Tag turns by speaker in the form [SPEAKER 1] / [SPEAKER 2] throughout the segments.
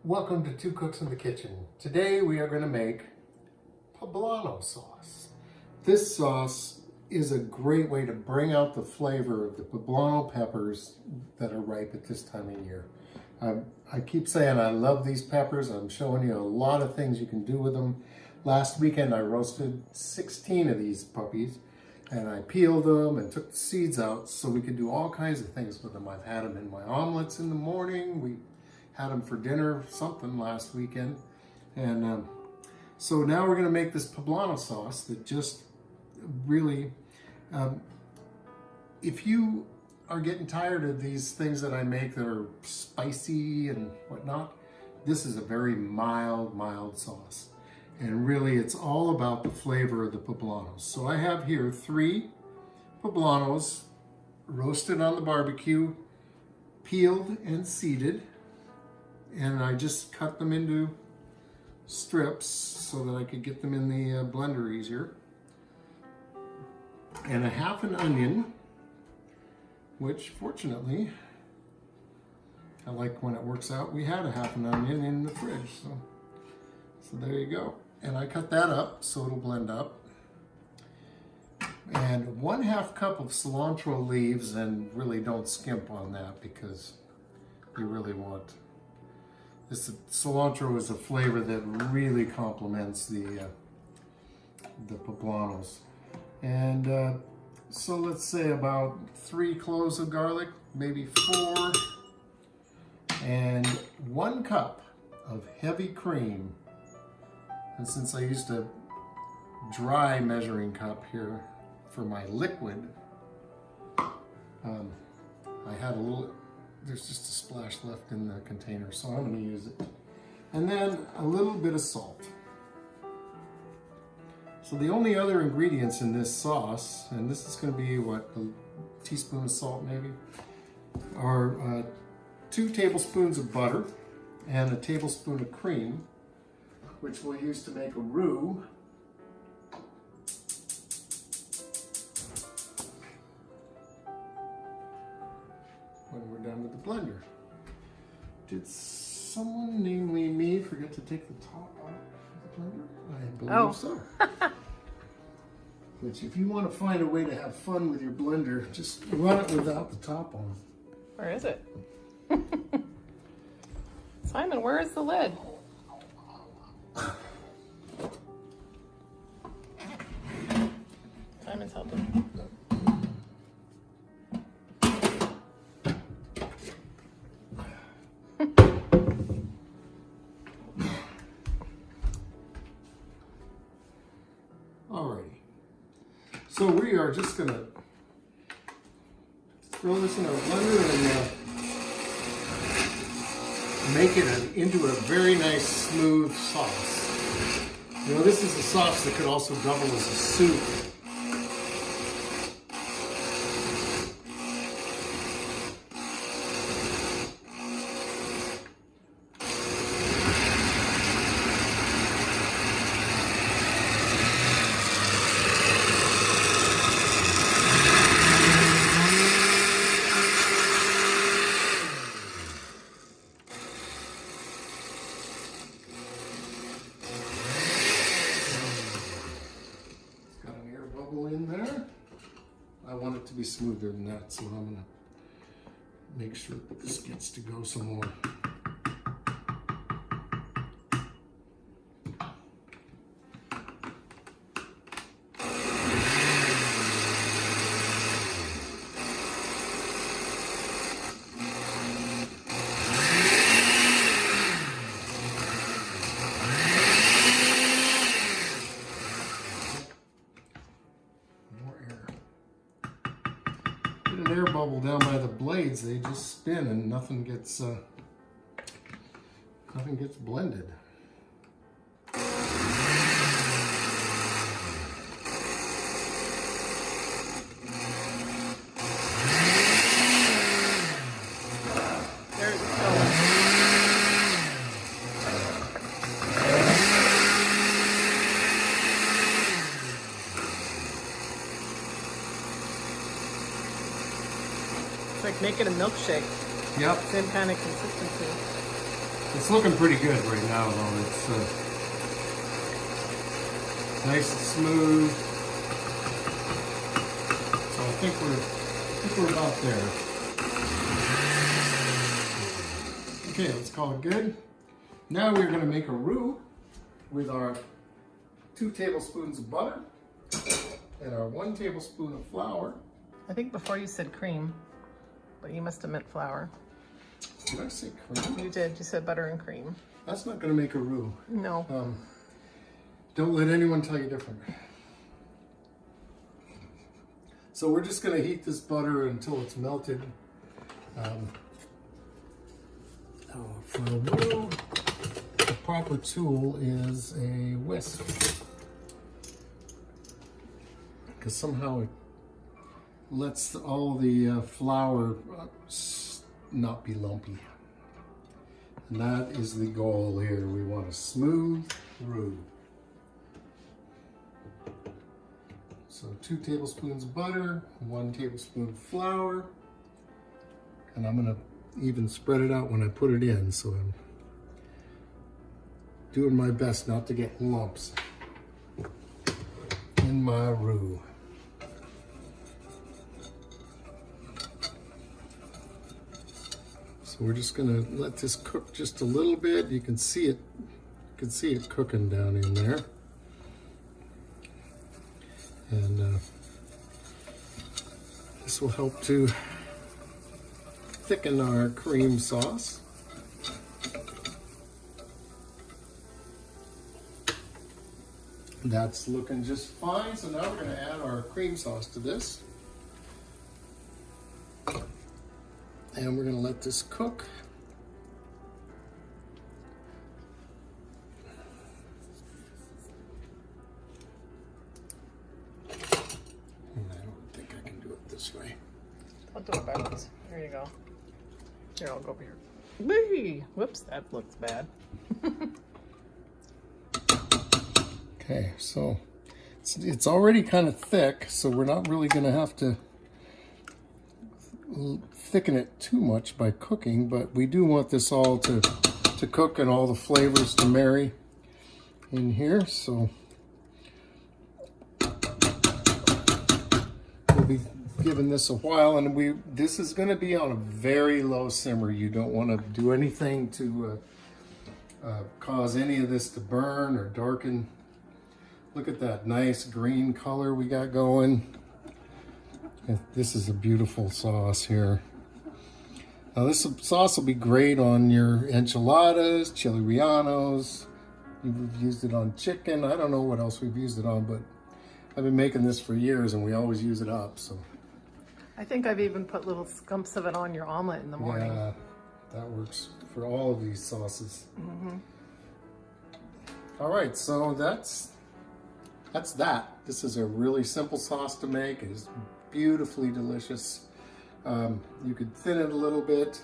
[SPEAKER 1] Welcome to Two Cooks in the Kitchen. Today we are going to make Poblano sauce. This sauce is a great way to bring out the flavor of the Poblano peppers that are ripe at this time of year. I keep saying I love these peppers. I'm showing you a lot of things you can do with them. Last weekend I roasted 16 of these puppies and I peeled them and took the seeds out so we could do all kinds of things with them. I've had them in my omelets in the morning. We had them for dinner, something last weekend. And so now we're gonna make this Poblano sauce that just really, if you are getting tired of these things that I make that are spicy and whatnot, this is a very mild sauce. And really it's all about the flavor of the poblanos. So I have here 3 poblanos roasted on the barbecue, peeled and seeded. And I just cut them into strips so that I could get them in the blender easier. And a half an onion, which fortunately, I like when it works out. We had a half an onion in the fridge, so there you go. And I cut that up so it'll blend up. And 1/2 cup of cilantro leaves, and really don't skimp on that because you really want. This cilantro is a flavor that really complements the poblanos. And so let's say about 3 cloves of garlic, maybe 4, and 1 cup of heavy cream. And since I used a dry measuring cup here for my liquid, I had a little. There's just a splash left in the container, so I'm going to use it. And then a little bit of salt. So the only other ingredients in this sauce, and this is going to be what, a teaspoon of salt maybe, are 2 tablespoons of butter and a tablespoon of cream, which we'll use to make a roux. When we're done with the blender. Did someone, namely me, forget to take the top off of the blender? I believe so. Which, if you want to find a way to have fun with your blender, just run it without the top on.
[SPEAKER 2] Where is it? Simon, where is the lid? Simon's helping.
[SPEAKER 1] Alrighty, so we are just going to throw this in our blender and make it into a very nice smooth sauce. You know, this is a sauce that could also double as a soup. In there. I want it to be smoother than that, so I'm going to make sure that this gets to go some more. An air bubble down by the blades, they just spin and nothing gets blended.
[SPEAKER 2] There's the color. It's like making a milkshake.
[SPEAKER 1] Yep.
[SPEAKER 2] Same kind of consistency.
[SPEAKER 1] It's looking pretty good right now, though. It's nice and smooth. So I think we're about there. Okay, let's call it good. Now we're going to make a roux with our 2 tablespoons of butter and our 1 tablespoon of flour.
[SPEAKER 2] I think before you said cream, but you must have meant flour.
[SPEAKER 1] Did I say cream?
[SPEAKER 2] You did. You said butter and cream.
[SPEAKER 1] That's not going to make a roux.
[SPEAKER 2] No.
[SPEAKER 1] Don't let anyone tell you different. So we're just going to heat this butter until it's melted. For a roux, the proper tool is a whisk. Because somehow it lets all the flour not be lumpy. And that is the goal here. We want a smooth roux. So 2 tablespoons of butter, 1 tablespoon of flour, and I'm gonna even spread it out when I put it in, so I'm doing my best not to get lumps in my roux. So we're just gonna let this cook just a little bit. You can see it cooking down in there. And this will help to thicken our cream sauce. That's looking just fine. So now we're going to add our cream sauce to this. And we're going to let this cook.
[SPEAKER 2] I'll do it backwards. There you go. Here, I'll go over here. Whee! Whoops, that looks bad.
[SPEAKER 1] Okay, so it's already kind of thick, so we're not really going to have to thicken it too much by cooking, but we do want this all to cook and all the flavors to marry in here, so we'll be giving this a while, and this is going to be on a very low simmer. You don't want to do anything to cause any of this to burn or darken. Look at that nice green color we got going. And this is a beautiful sauce here. Now this sauce will be great on your enchiladas, chili rellenos. We've used it on chicken. I don't know what else we've used it on, but I've been making this for years and we always use it up. So
[SPEAKER 2] I think I've even put little scumps of it on your omelet in the morning.
[SPEAKER 1] yeah, that works for all of these sauces.
[SPEAKER 2] Mm-hmm.
[SPEAKER 1] All right, so that's that. This is a really simple sauce to make. It is beautifully delicious. You could thin it a little bit.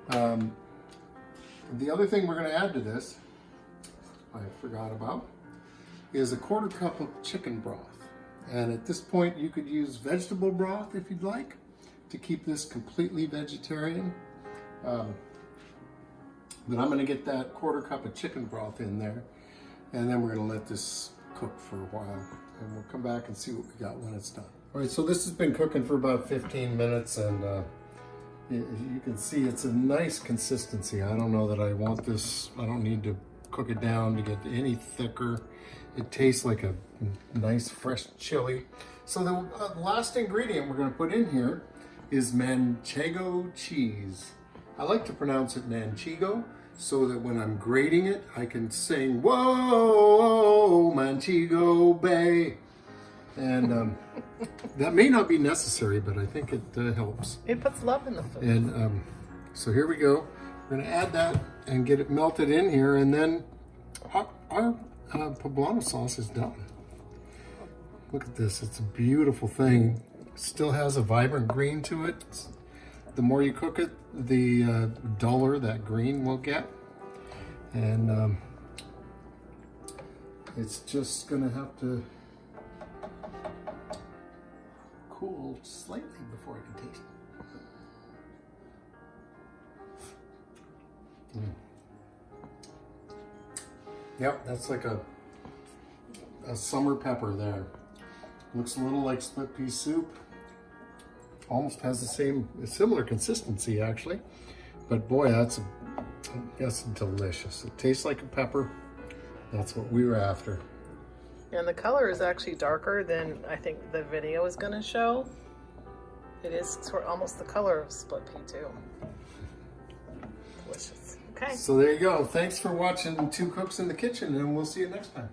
[SPEAKER 1] The other thing we're going to add to this, I forgot about, is a 1/4 cup of chicken broth. And at this point, you could use vegetable broth if you'd like to keep this completely vegetarian. But I'm going to get that 1/4 cup of chicken broth in there, and then we're going to let this cook for a while, and we'll come back and see what we got when it's done. All right, so this has been cooking for about 15 minutes, and you can see it's a nice consistency. I don't know that I want this. I don't need to cook it down to get any thicker. It tastes like a nice fresh chili. So the last ingredient we're going to put in here is Manchego cheese. I like to pronounce it Manchego so that when I'm grating it, I can sing, "Whoa, Manchego Bay." And that may not be necessary, but I think it helps.
[SPEAKER 2] It puts love in the food.
[SPEAKER 1] And so here we go. We're going to add that and get it melted in here, and then our poblano sauce is done. Look at this. It's a beautiful thing. Still has a vibrant green to it. The more you cook it, the duller that green will get. And it's just going to have to cool slightly before I can taste it. Yep, that's like a summer pepper there. Looks a little like split pea soup. Almost has a similar consistency actually. But boy, that's delicious. It tastes like a pepper. That's what we were after.
[SPEAKER 2] And the color is actually darker than I think the video is going to show. It is sort of almost the color of split pea too. Delicious. Okay.
[SPEAKER 1] So there you go. Thanks for watching Two Cooks in the Kitchen, and we'll see you next time.